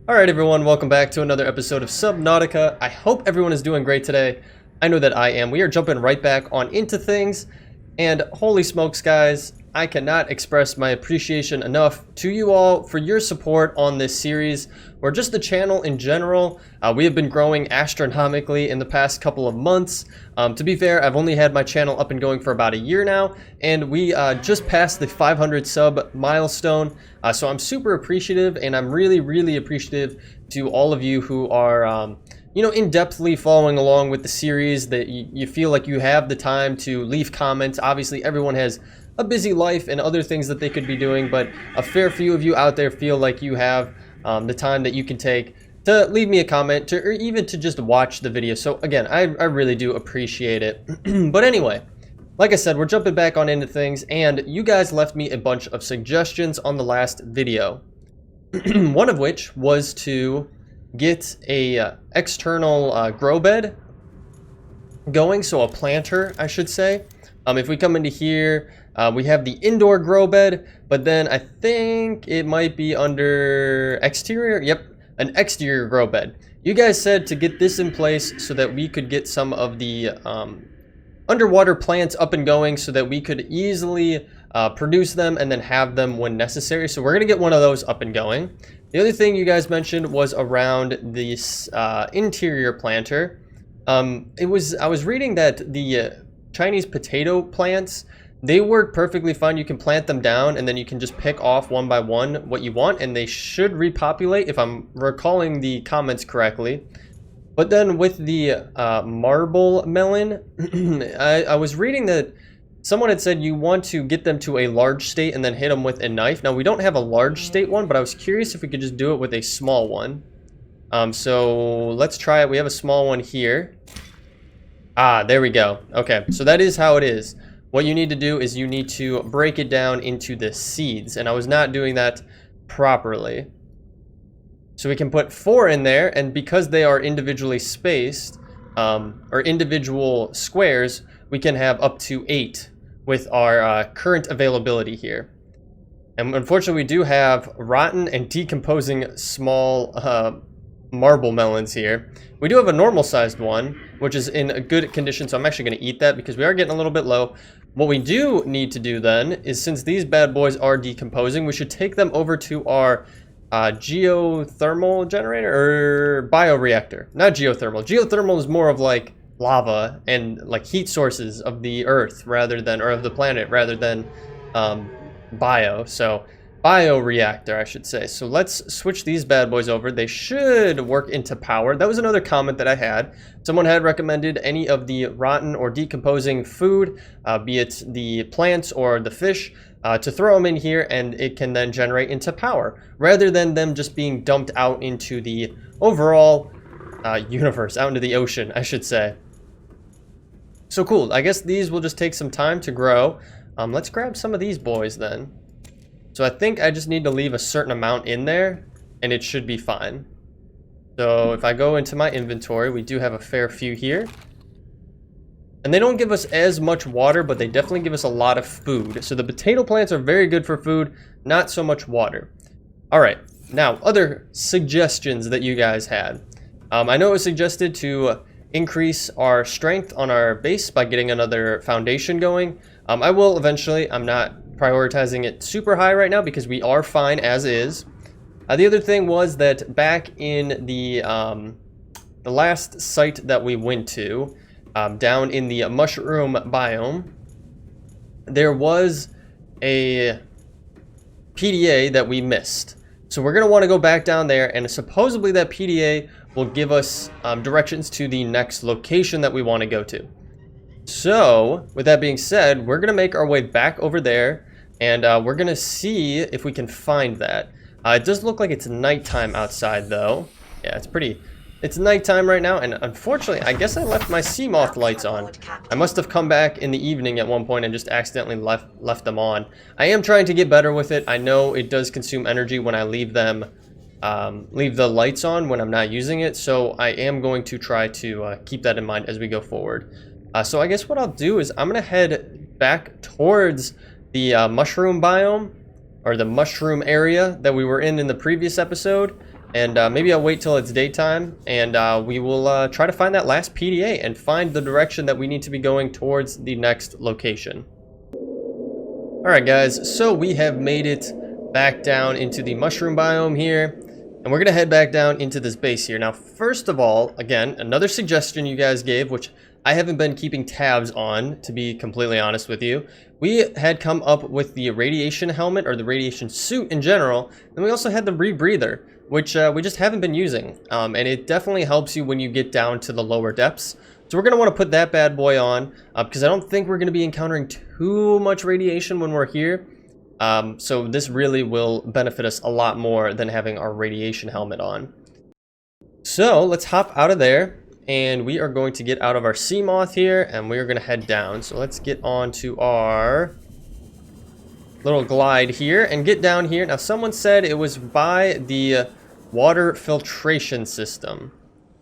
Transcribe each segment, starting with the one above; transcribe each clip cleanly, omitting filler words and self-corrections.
Alright everyone, welcome back to another episode of Subnautica. I hope everyone is doing great today. I know that I am. We are jumping right back on into things, and holy smokes guys, I cannot express my appreciation enough to you all for your support on this series, or just the channel in general. We have been growing astronomically in the past couple of months. To be fair, I've only had my channel up and going for about a year now, and we just passed the 500 sub milestone. So I'm super appreciative, and I'm really appreciative to all of you who are in-depthly following along with the series, that you feel like you have the time to leave comments. Obviously everyone has a busy life and other things that they could be doing, but a fair few of you out there feel like you have the time that you can take to leave me a comment, or even to just watch the video. So again, I really do appreciate it. But anyway, like I said, we're jumping back on into things, and you guys left me a bunch of suggestions on the last video. One of which was to get a external grow bed going, so a planter I should say. If we come into here, we have the indoor grow bed, but then I think it might be under exterior. Yep, an exterior grow bed. You guys said to get this in place so that we could get some of the underwater plants up and going, so that we could easily produce them and then have them when necessary. So we're gonna get one of those up and going. The other thing you guys mentioned was around this interior planter. I was reading that the Chinese potato plants, they work perfectly fine. You can plant them down and then you can just pick off one by one what you want, and they should repopulate if I'm recalling the comments correctly. But then with the marble melon, I was reading that someone had said you want to get them to a large state and then hit them with a knife. Now we don't have a large state one, but I was curious if we could just do it with a small one. So let's try it. We have a small one here. Ah, there we go. Okay, so that is how it is. What you need to do is you need to break it down into the seeds, and I was not doing that properly. So we can put 4 in there, and because they are individually spaced, or individual squares, we can have up to 8 with our current availability here. And unfortunately we do have rotten and decomposing small marble melons here. We do have a normal sized one, which is in a good condition, so I'm actually going to eat that because we are getting a little bit low. What we do need to do then is, since these bad boys are decomposing, we should take them over to our geothermal generator, or bioreactor. Not geothermal. Geothermal is more of like lava and like heat sources of the earth rather than, or of the planet rather than bio. So bioreactor I should say. So let's switch these bad boys over. They should work into power. That was another comment that I had. Someone had recommended any of the rotten or decomposing food, be it the plants or the fish, to throw them in here, and it can then generate into power rather than them just being dumped out into the overall universe, out into the ocean I should say. So cool. I guess these will just take some time to grow. Let's grab some of these boys then. So I think I just need to leave a certain amount in there and it should be fine. So if I go into my inventory, we do have a fair few here. And they don't give us as much water, but they definitely give us a lot of food. So the potato plants are very good for food, not so much water. All right, now other suggestions that you guys had. I know it was suggested to increase our strength on our base by getting another foundation going. I will eventually. I'm not prioritizing it super high right now because we are fine as is. The other thing was that back in the last site that we went to, down in the mushroom biome, there was a PDA that we missed. So we're gonna want to go back down there, and supposedly that PDA will give us directions to the next location that we want to go to. So with that being said, we're gonna make our way back over there, and we're gonna see if we can find that. It does look like it's nighttime outside though. Yeah, it's nighttime right now, and unfortunately I guess I left my sea moth lights on. I must have come back in the evening at one point and just accidentally left them on. I am trying to get better with it. I know it does consume energy when I leave them leave the lights on when I'm not using it, so I am going to try to keep that in mind as we go forward. So I guess what I'll do is I'm gonna head back towards the mushroom biome, or the mushroom area that we were in the previous episode, And maybe I'll wait till it's daytime, and we will try to find that last PDA and find the direction that we need to be going towards the next location. Alright guys, so we have made it back down into the mushroom biome here, and we're going to head back down into this base here. Now, first of all, again, another suggestion you guys gave, which I haven't been keeping tabs on, to be completely honest with you. We had come up with the radiation helmet, or the radiation suit in general, and we also had the rebreather, which we just haven't been using, and it definitely helps you when you get down to the lower depths. So we're going to want to put that bad boy on, because I don't think we're going to be encountering too much radiation when we're here. So this really will benefit us a lot more than having our radiation helmet on. So let's hop out of there, and we are going to get out of our sea moth here, and we are going to head down. So let's get on to our little glide here and get down here. Now, someone said it was by the water filtration system.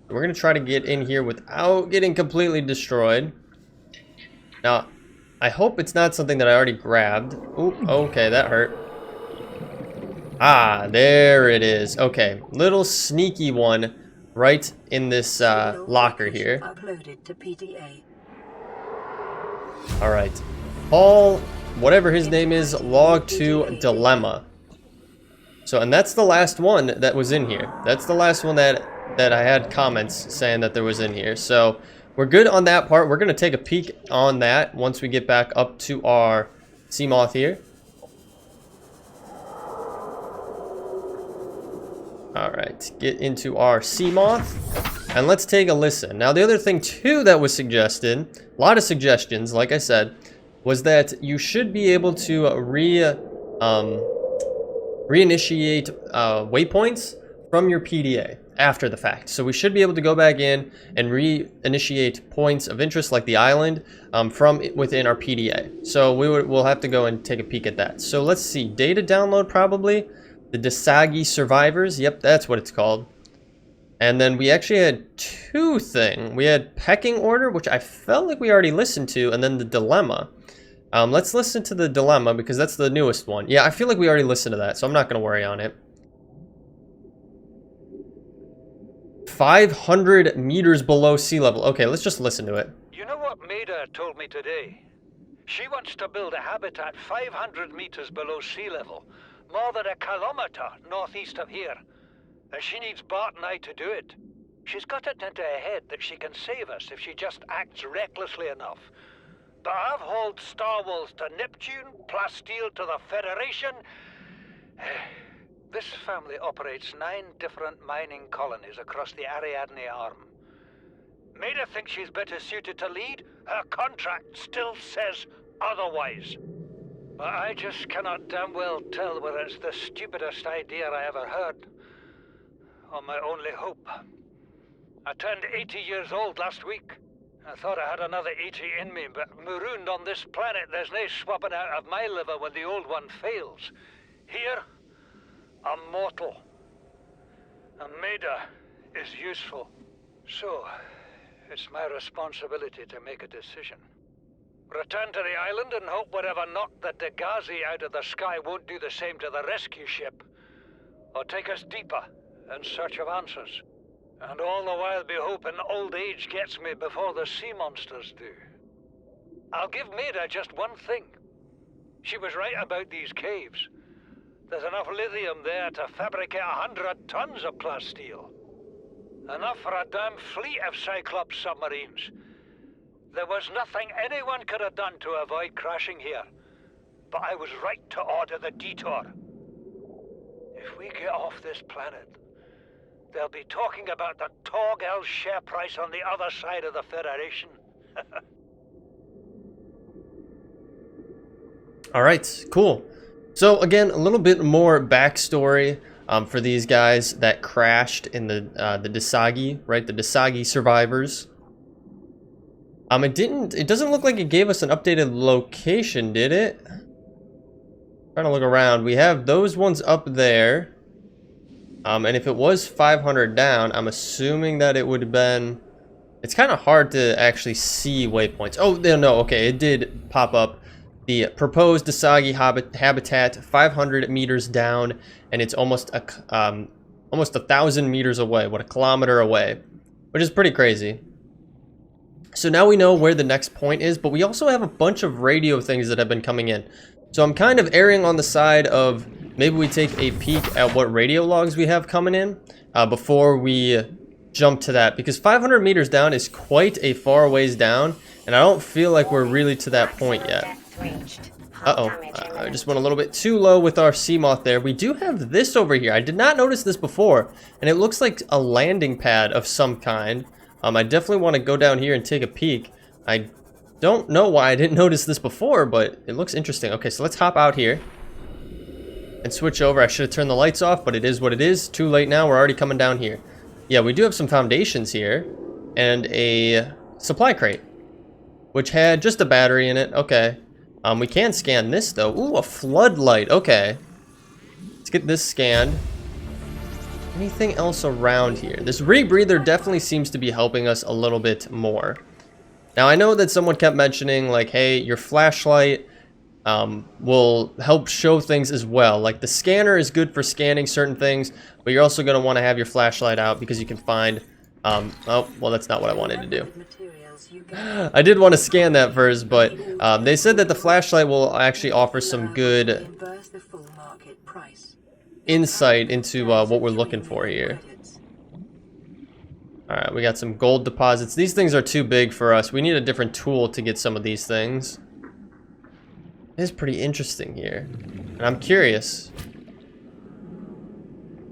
We're going to try to get in here without getting completely destroyed. Now, I hope it's not something that I already grabbed. Ooh, okay, that hurt. Ah, there it is. Okay, little sneaky one right in this locker here. Uploaded to PDA. All right, Paul, whatever his name is, log to dilemma. So, and that's the last one that was in here. That's the last one that I had comments saying that there was in here. So we're good on that part. We're going to take a peek on that once we get back up to our sea moth here. All right, get into our sea moth and let's take a listen. Now, the other thing too that was suggested, a lot of suggestions, like I said, was that you should be able to reinitiate waypoints from your PDA after the fact. So we should be able to go back in and reinitiate points of interest like the island from within our PDA. So we'll have to go and take a peek at that. So let's see, data download probably. The Disagi Survivors, yep, that's what it's called. And then we actually had two things. We had Pecking Order, which I felt like we already listened to, and then the Dilemma. Let's listen to the Dilemma because that's the newest one. Yeah, I feel like we already listened to that, so I'm not going to worry on it. 500 meters below sea level. Okay, let's just listen to it. You know what Maida told me today? She wants to build a habitat 500 meters below sea level, more than a kilometer northeast of here. And she needs Bart and I to do it. She's got it into her head that she can save us if she just acts recklessly enough. But I've hauled Star Wars to Neptune, Plasteel to the Federation. This family operates 9 different mining colonies across the Ariadne Arm. Maida thinks she's better suited to lead. Her contract still says otherwise. But I just cannot damn well tell whether it's the stupidest idea I ever heard, or my only hope. I turned 80 years old last week. I thought I had another 80 in me, but marooned on this planet, there's no swapping out of my liver when the old one fails. Here, I'm mortal. And Maida is useful. So, it's my responsibility to make a decision. Return to the island and hope whatever knocked the Dagazi out of the sky won't do the same to the rescue ship. Or take us deeper in search of answers. And all the while be hoping old age gets me before the sea monsters do. I'll give Maida just one thing. She was right about these caves. There's enough lithium there to fabricate 100 tons of plasteel. Enough for a damn fleet of Cyclops submarines. There was nothing anyone could have done to avoid crashing here. But I was right to order the detour. If we get off this planet, they'll be talking about the Torgal share price on the other side of the Federation. All right, cool. So again, a little bit more backstory for these guys that crashed in the Disagi, right? The Disagi survivors. It doesn't look like it gave us an updated location, did it? Trying to look around. We have those ones up there. And if it was 500 down, I'm assuming that it would have been... It's kind of hard to actually see waypoints. Oh, no, okay, it did pop up. The proposed Disagi habitat, 500 meters down, and it's almost almost 1,000 meters away, what, a kilometer away, which is pretty crazy. So now we know where the next point is, but we also have a bunch of radio things that have been coming in. So I'm kind of erring on the side of maybe we take a peek at what radio logs we have coming in before we jump to that, because 500 meters down is quite a far ways down, and I don't feel like we're really to that point yet. I just went a little bit too low with our Seamoth there. We do have this over here. I did not notice this before, and it looks like a landing pad of some kind. I definitely want to go down here and take a peek. I don't know why I didn't notice this before, but it looks interesting. Okay, so let's hop out here and switch over. I should have turned the lights off, but it is what it is. Too late now. We're already coming down here. Yeah, we do have some foundations here and a supply crate, which had just a battery in it. Okay. We can scan this, though. Ooh, a floodlight. Okay. Let's get this scanned. Anything else around here? This rebreather definitely seems to be helping us a little bit more. Now, I know that someone kept mentioning, like, hey, your flashlight will help show things as well. Like, the scanner is good for scanning certain things, but you're also going to want to have your flashlight out because you can find... oh, well, that's not what I wanted to do. I did want to scan that first, but they said that the flashlight will actually offer some good insight into what we're looking for here. Alright, we got some gold deposits. These things are too big for us. We need a different tool to get some of these things. It is pretty interesting here, and I'm curious.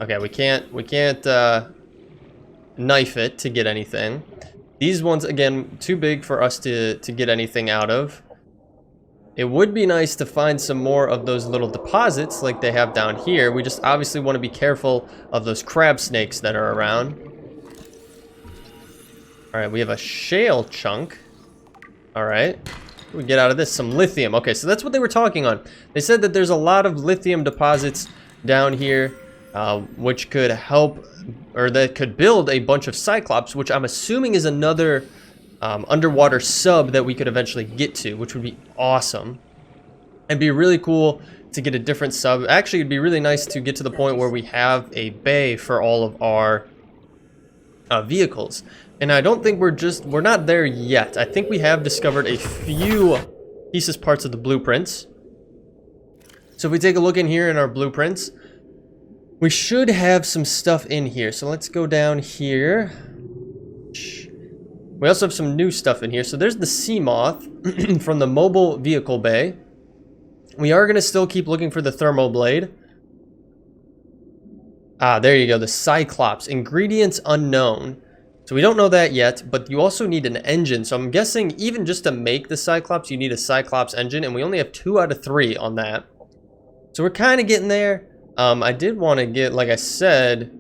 Okay, we can't knife it to get anything. These ones, again, too big for us to get anything out of. It would be nice to find some more of those little deposits like they have down here. We just obviously want to be careful of those crab snakes that are around. Alright, we have a shale chunk. Alright. We get out of this some lithium. Okay, so that's what they were talking on. They said that there's a lot of lithium deposits down here, which could help, or that could build a bunch of Cyclops, which I'm assuming is another underwater sub that we could eventually get to, which would be awesome. It'd be really cool to get a different sub. Actually, it'd be really nice to get to the point where we have a bay for all of our vehicles. And I don't think we're not there yet. I think we have discovered a few pieces, parts of the blueprints. So if we take a look in here in our blueprints, we should have some stuff in here. So let's go down here. We also have some new stuff in here. So there's the Seamoth from the mobile vehicle bay. We are going to still keep looking for the thermoblade. Ah, there you go. The Cyclops. Ingredients unknown. So we don't know that yet, but you also need an engine. So I'm guessing even just to make the Cyclops, you need a Cyclops engine, and we only have 2 out of 3 on that. So we're kind of getting there. I did want to get, like I said,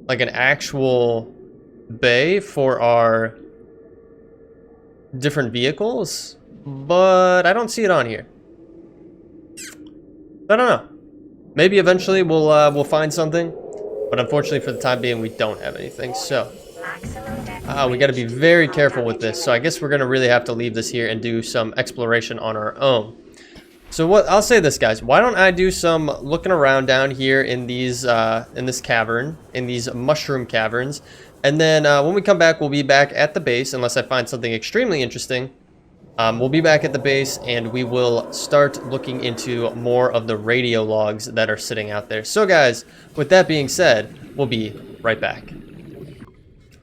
like an actual bay for our different vehicles, but I don't see it on here. I don't know. Maybe eventually we'll find something, but unfortunately for the time being we don't have anything. So we got to be very careful with this. So I guess we're gonna really have to leave this here and do some exploration on our own. So what I'll say this, guys, why don't I do some looking around down here in these in this cavern, in these mushroom caverns, and then when we come back, we'll be back at the base unless I find something extremely interesting. We'll be back at the base and we will start looking into more of the radio logs that are sitting out there. So guys, with that being said, we'll be right back.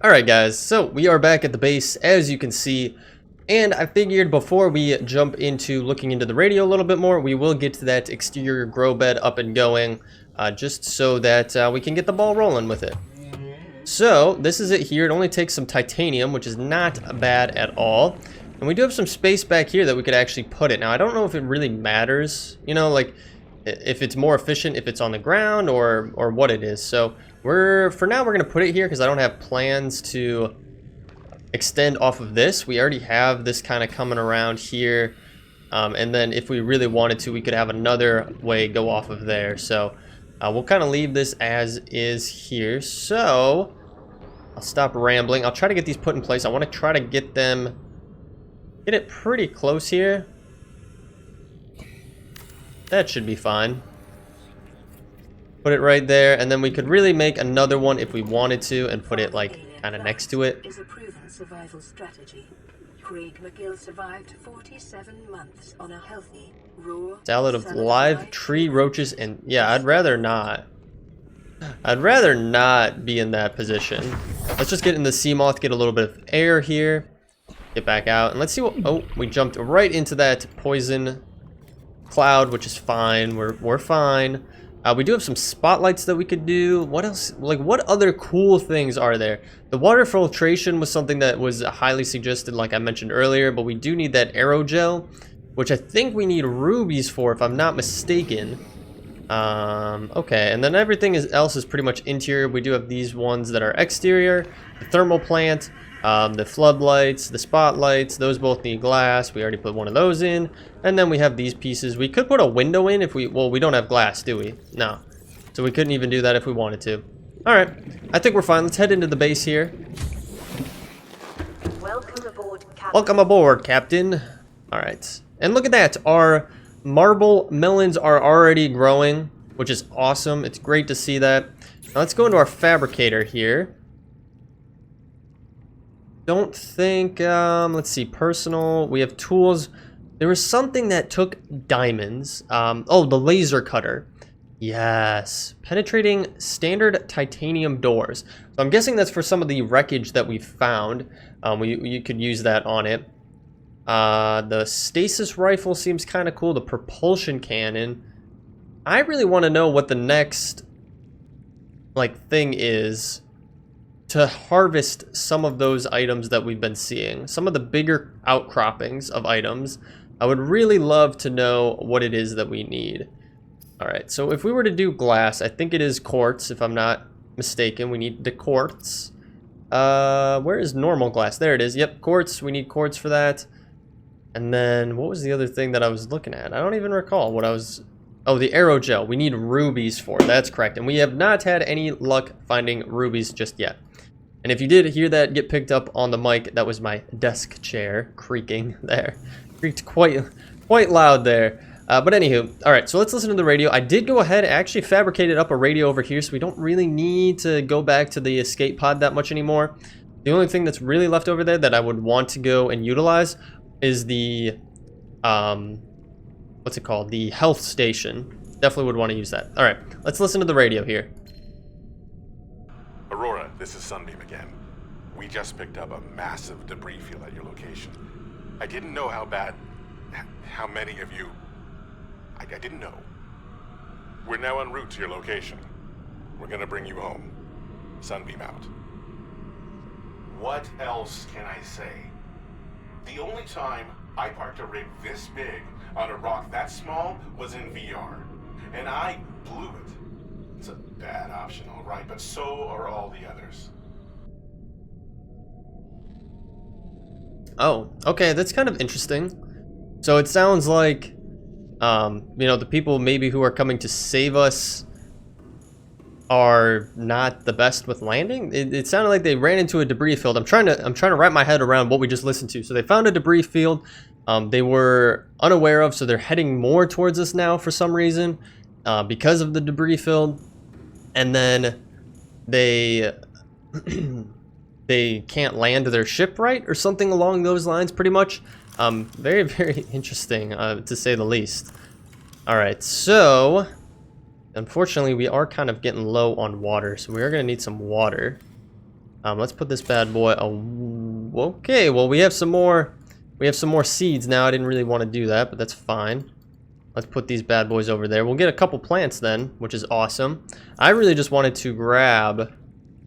Alright guys, so we are back at the base, as you can see, and I figured before we jump into looking into the radio a little bit more, we will get to that exterior grow bed up and going, just so that we can get the ball rolling with it. So this is it here. It only takes some titanium, which is not bad at all. And we do have some space back here that we could actually put it. Now, I don't know if it really matters, you know, like if it's more efficient if it's on the ground or what it is. So for now, we're going to put it here because I don't have plans to extend off of this. We already have this kind of coming around here. And then if we really wanted to, we could have another way go off of there. So we'll kind of leave this as is here. So I'll stop rambling. I'll try to get these put in place. I want to try to get it pretty close here. That should be fine. Put it right there, and then we could really make another one if we wanted to and put it like kind of next to it. Is a proven survival strategy. Craig McGill survived 47 months on a healthy, raw Salad of live tree roaches, and yeah, I'd rather not. I'd rather not be in that position. Let's just get in the sea moth, get a little bit of air here, get back out, and let's see what. Oh, we jumped right into that poison cloud, which is fine. We're fine. We do have some spotlights that we could do. What else? Like, what other cool things are there? The water filtration was something that was highly suggested, like I mentioned earlier, but we do need that aerogel, which I think we need rubies for, if I'm not mistaken. Okay, and then everything else is pretty much interior. We do have these ones that are exterior. The thermal plant, the floodlights, the spotlights, those both need glass. We already put one of those in. And then we have these pieces. We could put a window in if we, well, we don't have glass, do we? No. So we couldn't even do that if we wanted to. Alright, I think we're fine. Let's head into the base here. Welcome aboard, Captain. Welcome aboard, Captain. Alright. And look at that. Our marble melons are already growing, which is awesome. It's great to see that. Now let's go into our fabricator here. Don't think, let's see, personal. We have tools. There was something that took diamonds. Oh, the laser cutter. Yes. Penetrating standard titanium doors. So I'm guessing that's for some of the wreckage that we found. You could use that on it. The stasis rifle seems kind of cool. The propulsion cannon. I really want to know what the next, like, thing is to harvest some of those items that we've been seeing. Some of the bigger outcroppings of items. I would really love to know what it is that we need. Alright, so if we were to do glass, I think it is quartz, if I'm not mistaken. We need the quartz. Where is normal glass? There it is. Yep, quartz. We need quartz for that. And then, what was the other thing that I was looking at? I don't even recall what I was... Oh, the aerogel. We need rubies for. That's correct. And we have not had any luck finding rubies just yet. And if you did hear that get picked up on the mic, that was my desk chair creaking there. Creaked quite loud there. But anywho, alright, so let's listen to the radio. I did go ahead and actually fabricated up a radio over here, so we don't really need to go back to the escape pod that much anymore. The only thing that's really left over there that I would want to go and utilize is the, what's it called? The health station. Definitely would want to use that. Alright, let's listen to the radio here. Aurora, this is Sunbeam again. We just picked up a massive debris field at your location. I didn't know how many of you... I didn't know. We're now en route to your location. We're gonna bring you home. Sunbeam out. What else can I say? The only time I parked a rig this big on a rock that small was in VR. And I blew it. It's a bad option, all right, but so are all the others. Oh, okay, that's kind of interesting. So it sounds like, you know, the people maybe who are coming to save us are not the best with landing. It sounded like they ran into a debris field. I'm trying to wrap my head around what we just listened to. So they found a debris field they were unaware of, so they're heading more towards us now for some reason because of the debris field. And then they they can't land their ship right or something along those lines, pretty much. Very, very interesting, to say the least. Alright, so unfortunately we are kind of getting low on water, so we are going to need some water. Let's put this bad boy... okay, well we have some more seeds now. I didn't really want to do that, but that's fine. Let's put these bad boys over there. We'll get a couple plants then, which is awesome. I really just wanted to grab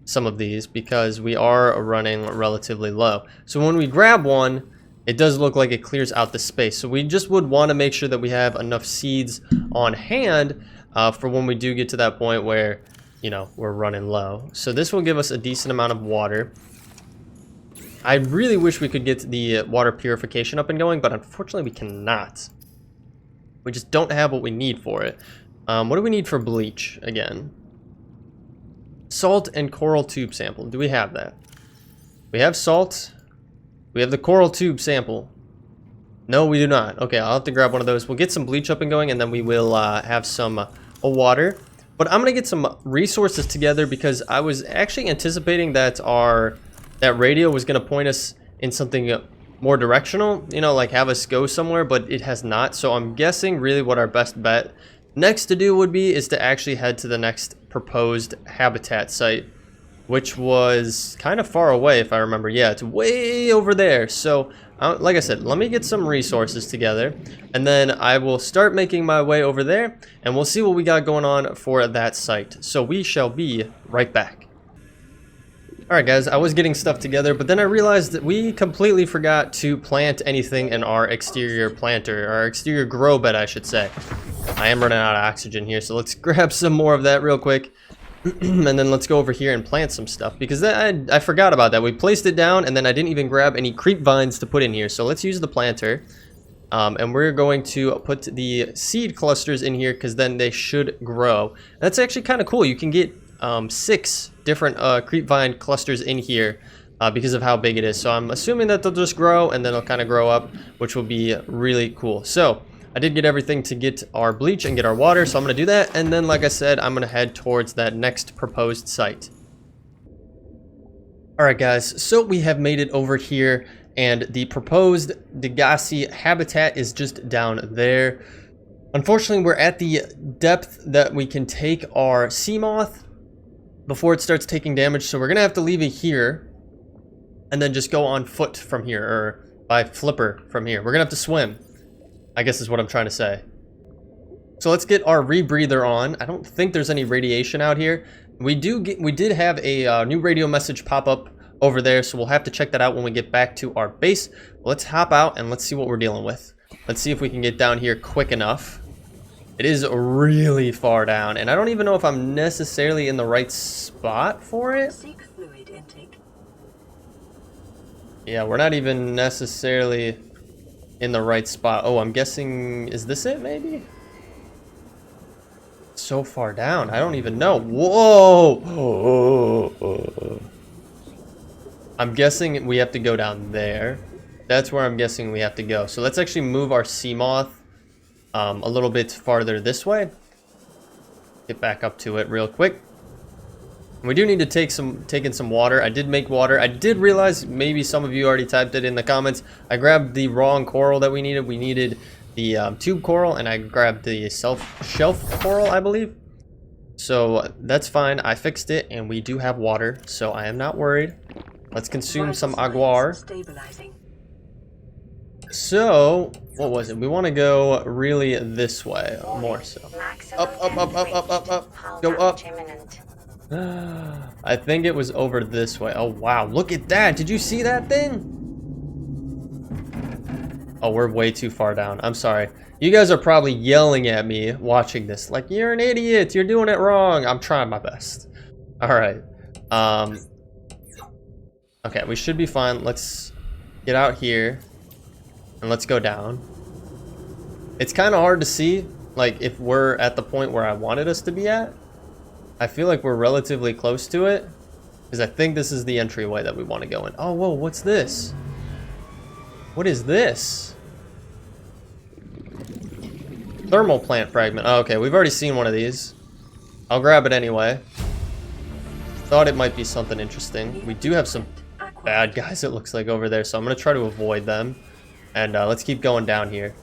some of these because we are running relatively low. So when we grab one, it does look like it clears out the space. So we just would want to make sure that we have enough seeds on hand for when we do get to that point where, you know, we're running low. So this will give us a decent amount of water. I really wish we could get the water purification up and going, but unfortunately we cannot. We just don't have what we need for it. What do we need for bleach again? Salt and coral tube sample. Do we have that? We have salt. We have the coral tube sample. No, we do not. Okay, I'll have to grab one of those. We'll get some bleach up and going, and then we will have some water. But I'm gonna get some resources together because I was actually anticipating that that radio was gonna point us in something more directional, you know, like have us go somewhere, but it has not. So I'm guessing really what our best bet next to do would be is to actually head to the next proposed habitat site, which was kind of far away if I remember. Yeah, it's way over there. So like I said, let me get some resources together and then I will start making my way over there and we'll see what we got going on for that site. So we shall be right back. Alright guys, I was getting stuff together, but then I realized that we completely forgot to plant anything in our exterior planter, our exterior grow bed I should say. I am running out of oxygen here, so let's grab some more of that real quick. And then let's go over here and plant some stuff, because I forgot about that. We placed it down, and then I didn't even grab any creep vines to put in here, so let's use the planter. And we're going to put the seed clusters in here, because then they should grow. That's actually kind of cool. You can get 6 different creep vine clusters in here because of how big it is. So I'm assuming that they'll just grow and then they'll kind of grow up, which will be really cool. So I did get everything to get our bleach and get our water, so I'm going to do that. And then, like I said, I'm going to head towards that next proposed site. Alright guys, so we have made it over here and the proposed Degassi habitat is just down there. Unfortunately, we're at the depth that we can take our sea moth before it starts taking damage, so we're gonna have to leave it here and then just go on foot from here, or by flipper from here. We're gonna have to swim, I guess is what I'm trying to say. So let's get our rebreather on. I don't think there's any radiation out here. We did have a new radio message pop up over there, so we'll have to check that out when we get back to our base. Let's hop out and let's see what we're dealing with. Let's see if we can get down here quick enough. It is really far down, and I don't even know if I'm necessarily in the right spot for it. Seek fluid intake. Yeah, we're not even necessarily in the right spot. Oh, I'm guessing, is this it maybe? So far down, I don't even know. Whoa! I'm guessing we have to go down there. That's where I'm guessing we have to go. So let's actually move our sea moth a little bit farther this way. Get back up to it real quick. We do need to take in some water. I did make water. I did realize, maybe some of you already typed it in the comments, I grabbed the wrong coral that we needed. We needed the tube coral, and I grabbed the shelf coral, I believe. So that's fine. I fixed it, and we do have water, so I am not worried. Let's consume some aguar. So, what was it? We want to go really this way, more so. Up. Go up. I think it was over this way. Oh, wow. Look at that. Did you see that thing? Oh, we're way too far down. I'm sorry. You guys are probably yelling at me watching this. Like, you're an idiot. You're doing it wrong. I'm trying my best. All right. Okay, we should be fine. Let's get out here. And let's go down. It's kind of hard to see, like, if we're at the point where I wanted us to be at. I feel like we're relatively close to it, because I think this is the entryway that we want to go in. Oh, whoa, what's this? What is this? Thermal plant fragment. Oh, okay, we've already seen one of these. I'll grab it anyway. Thought it might be something interesting. We do have some bad guys, it looks like, over there, so I'm going to try to avoid them. And let's keep going down here.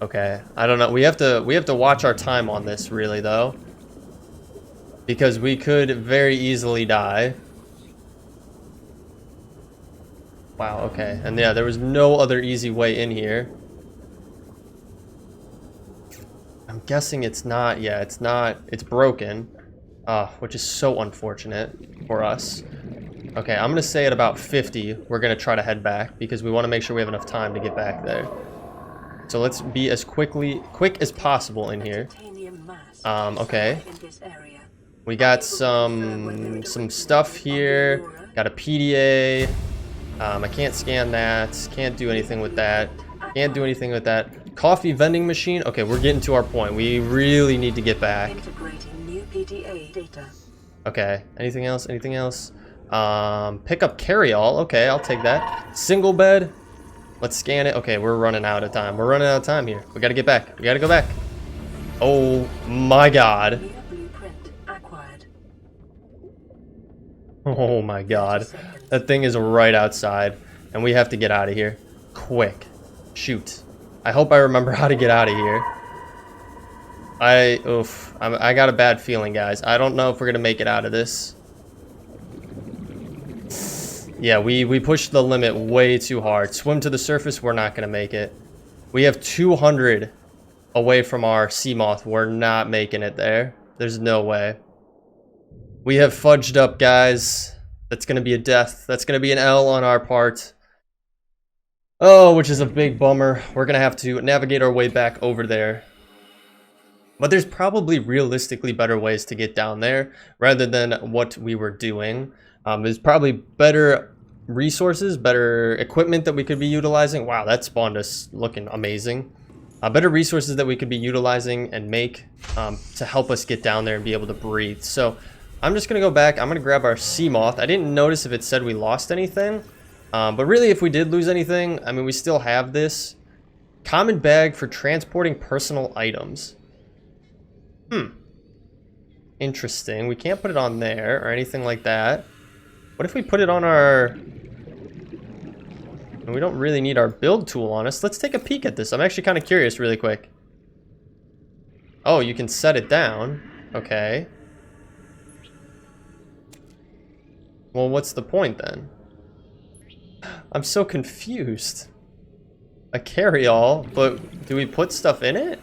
Okay, I don't know. We have to watch our time on this, really, though, because we could very easily die. Wow. Okay, and yeah, there was no other easy way in here. I'm guessing it's not. Yeah, it's not. It's broken, which is so unfortunate for us. Okay, I'm gonna say at about 50, we're gonna try to head back because we want to make sure we have enough time to get back there. So let's be as quick as possible in here. Okay. We got some stuff here. Got a PDA. I can't scan that. Can't do anything with that. Can't do anything with that. Coffee vending machine. Okay, we're getting to our point. We really need to get back. Okay. Anything else? Anything else? Pick up carry-all. Okay, I'll take that. Single bed. Let's scan it. Okay, we're running out of time. We're running out of time here. We gotta get back. We gotta go back. Oh my god. Clear blueprint acquired. Oh my god. That thing is right outside. And we have to get out of here. Quick. Shoot. I hope I remember how to get out of here. I got a bad feeling, guys. I don't know if we're gonna make it out of this. Yeah, we pushed the limit way too hard. Swim to the surface, we're not gonna make it. We have 200 away from our sea moth. We're not making it there. There's no way. We have fudged up, guys. That's gonna be a death. That's gonna be an L on our part. Oh, which is a big bummer. We're gonna have to navigate our way back over there. But there's probably realistically better ways to get down there rather than what we were doing. There's probably better resources, better equipment that we could be utilizing. Wow, that spawned us looking amazing. Better resources that we could be utilizing and make to help us get down there and be able to breathe. So I'm just going to go back. I'm going to grab our sea moth. I didn't notice if it said we lost anything. But really, if we did lose anything, I mean, we still have this. Common bag for transporting personal items. Interesting. We can't put it on there or anything like that. What if we put it on our... We don't really need our build tool on us. Let's take a peek at this. I'm actually kind of curious really quick. Oh, you can set it down. Okay. Well, what's the point then? I'm so confused. A carry-all, but do we put stuff in it?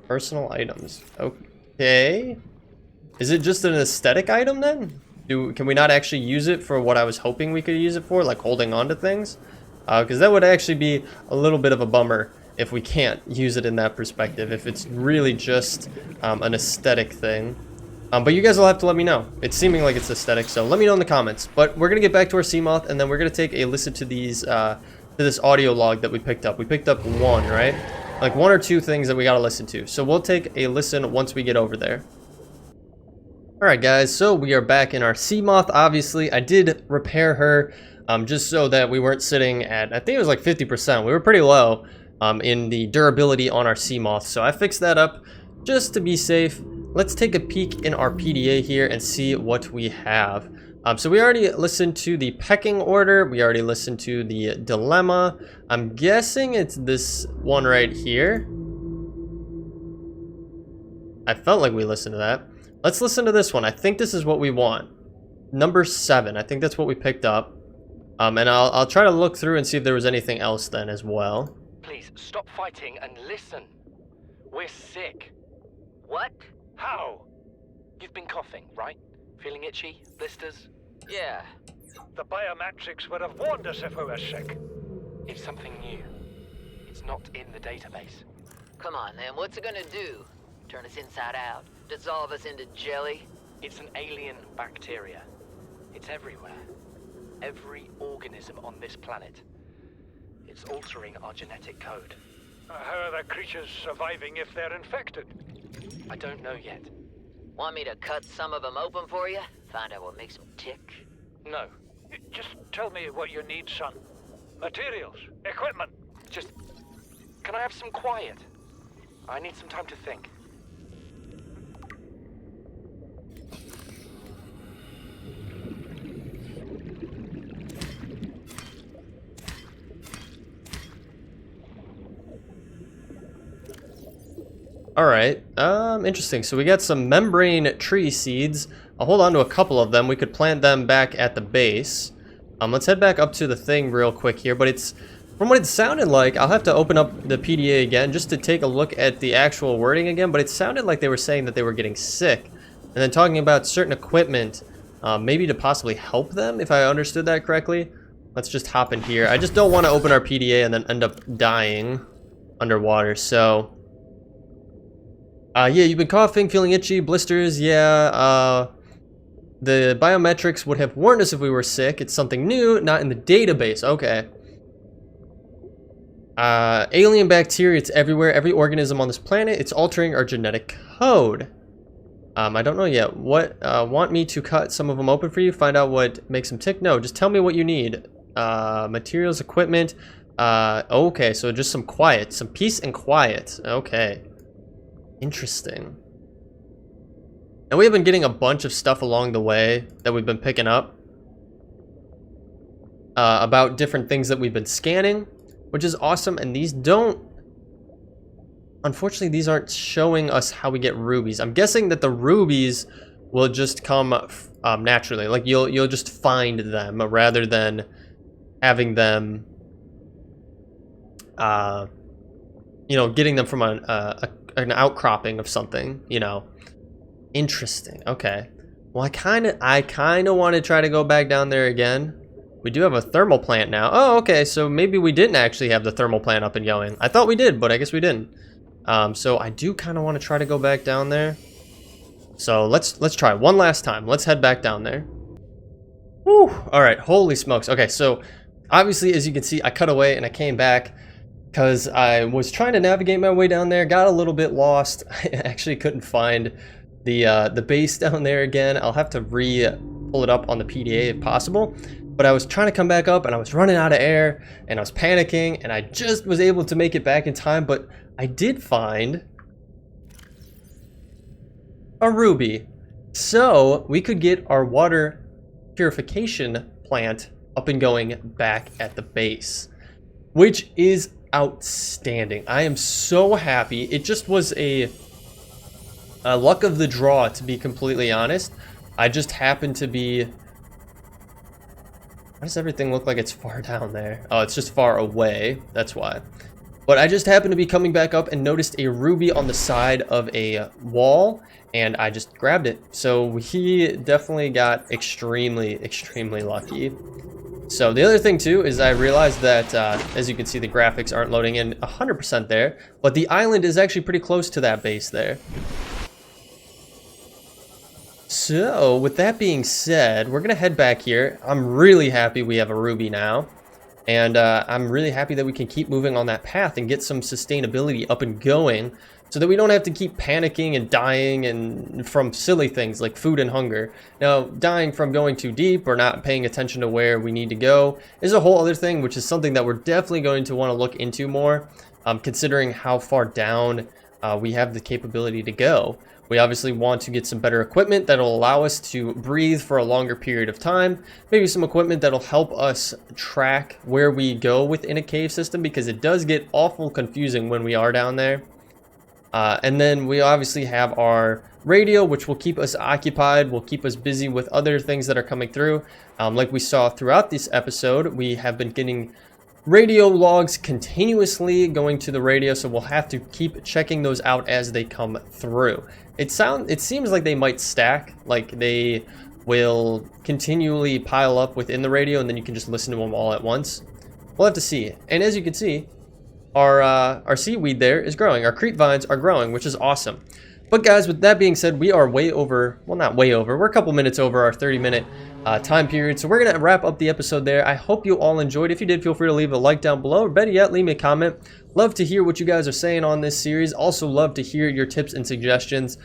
Personal items. Okay. Is it just an aesthetic item then? Can we not actually use it for what I was hoping we could use it for, like holding on to things? Because that would actually be a little bit of a bummer if we can't use it in that perspective, if it's really just an aesthetic thing. But you guys will have to let me know. It's seeming like it's aesthetic, so let me know in the comments. But we're gonna get back to our sea moth, and then we're gonna take a listen to these to this audio log that we picked up. We picked up one, right? Like one or two things that we gotta listen to. So we'll take a listen once we get over there. Alright guys, so we are back in our sea moth. Obviously, I did repair her just so that we weren't sitting at, I think it was like 50%. We were pretty low in the durability on our sea moth. So I fixed that up just to be safe. Let's take a peek in our PDA here and see what we have. So we already listened to the pecking order. We already listened to the dilemma. I'm guessing it's this one right here. I felt like we listened to that. Let's listen to this one. I think this is what we want. Number 7. I think that's what we picked up. And I'll try to look through and see if there was anything else then as well. Please stop fighting and listen. We're sick. What? How? You've been coughing, right? Feeling itchy? Blisters? Yeah. The biometrics would have warned us if we were sick. It's something new. It's not in the database. Come on, then. What's it gonna do? Turn us inside out? Dissolve us into jelly? It's an alien bacteria. It's everywhere. Every organism on this planet. It's altering our genetic code. How are the creatures surviving if they're infected? I don't know yet. Want me to cut some of them open for you? Find out what makes them tick? No. Just tell me what you need, son. Materials, equipment. Just... Can I have some quiet? I need some time to think. Alright, interesting. So we got some membrane tree seeds. I'll hold on to a couple of them. We could plant them back at the base. Let's head back up to the thing real quick here, but it's, from what it sounded like, I'll have to open up the PDA again just to take a look at the actual wording again, but it sounded like they were saying that they were getting sick, and then talking about certain equipment, maybe to possibly help them, if I understood that correctly. Let's just hop in here. I just don't want to open our PDA and then end up dying underwater, so... yeah, you've been coughing, feeling itchy, blisters, yeah, the biometrics would have warned us if we were sick. It's something new, not in the database. Okay. Alien bacteria, it's everywhere. Every organism on this planet, it's altering our genetic code. I don't know yet. What, want me to cut some of them open for you? Find out what makes them tick? No, just tell me what you need. Materials, equipment. Okay, so just some quiet, some peace and quiet. Okay. Interesting. And we have been getting a bunch of stuff along the way that we've been picking up. About different things that we've been scanning, which is awesome. And these don't... Unfortunately, these aren't showing us how we get rubies. I'm guessing that the rubies will just come naturally. Like, you'll just find them rather than having them... you know, getting them from an outcropping of something, you know. Interesting. Okay. Well, I kind of want to try to go back down there again. We do have a thermal plant now. Oh, okay. So maybe we didn't actually have the thermal plant up and going. I thought we did, but I guess we didn't. So I do kind of want to try to go back down there. So let's try one last time. Let's head back down there. Woo! All right. Holy smokes. Okay. So obviously, as you can see, I cut away and I came back because I was trying to navigate my way down there. Got a little bit lost. I actually couldn't find the base down there again. I'll have to pull it up on the PDA if possible. But I was trying to come back up and I was running out of air and I was panicking and I just was able to make it back in time. But I did find a ruby. So we could get our water purification plant up and going back at the base, which is outstanding. I am so happy. It just was a luck of the draw, to be completely honest. I just happened to be... Why does everything look like it's far down there? Oh, it's just far away. That's why. But I just happened to be coming back up and noticed a ruby on the side of a wall, and I just grabbed it. So we definitely got extremely, extremely lucky. So the other thing too is I realized that, as you can see, the graphics aren't loading in 100% there, but the island is actually pretty close to that base there. So, with that being said, we're going to head back here. I'm really happy we have a ruby now. And I'm really happy that we can keep moving on that path and get some sustainability up and going so that we don't have to keep panicking and dying and from silly things like food and hunger. Now, dying from going too deep or not paying attention to where we need to go is a whole other thing, which is something that we're definitely going to want to look into more, considering how far down we have the capability to go. We obviously want to get some better equipment that'll allow us to breathe for a longer period of time. Maybe some equipment that'll help us track where we go within a cave system, because it does get awful confusing when we are down there. And then we obviously have our radio, which will keep us occupied, will keep us busy with other things that are coming through. Like we saw throughout this episode, we have been getting radio logs continuously going to the radio, so we'll have to keep checking those out as they come through. It seems like they might stack, like they will continually pile up within the radio, and then you can just listen to them all at once. We'll have to see. And as you can see, our seaweed there is growing. Our creep vines are growing, which is awesome. But guys, with that being said, we are way over, well, not way over, we're a couple minutes over our 30-minute time period, so we're going to wrap up the episode there. I hope you all enjoyed. If you did, feel free to leave a like down below, or better yet, leave me a comment. Love to hear what you guys are saying on this series. Also love to hear your tips and suggestions.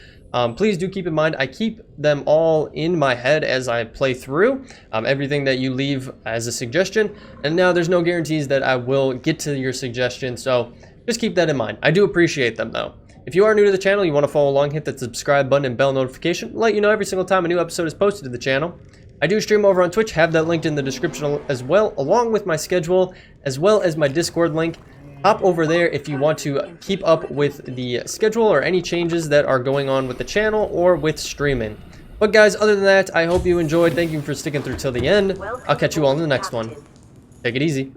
Please do keep in mind, I keep them all in my head as I play through everything that you leave as a suggestion. And now there's no guarantees that I will get to your suggestion, so just keep that in mind. I do appreciate them though. If you are new to the channel, you want to follow along, hit that subscribe button and bell notification, let you know every single time a new episode is posted to the channel. I do stream over on Twitch, have that linked in the description as well, along with my schedule, as well as my Discord link. Hop over there if you want to keep up with the schedule or any changes that are going on with the channel or with streaming. But guys, other than that, I hope you enjoyed. Thank you for sticking through till the end. I'll catch you all in the next one. Take it easy.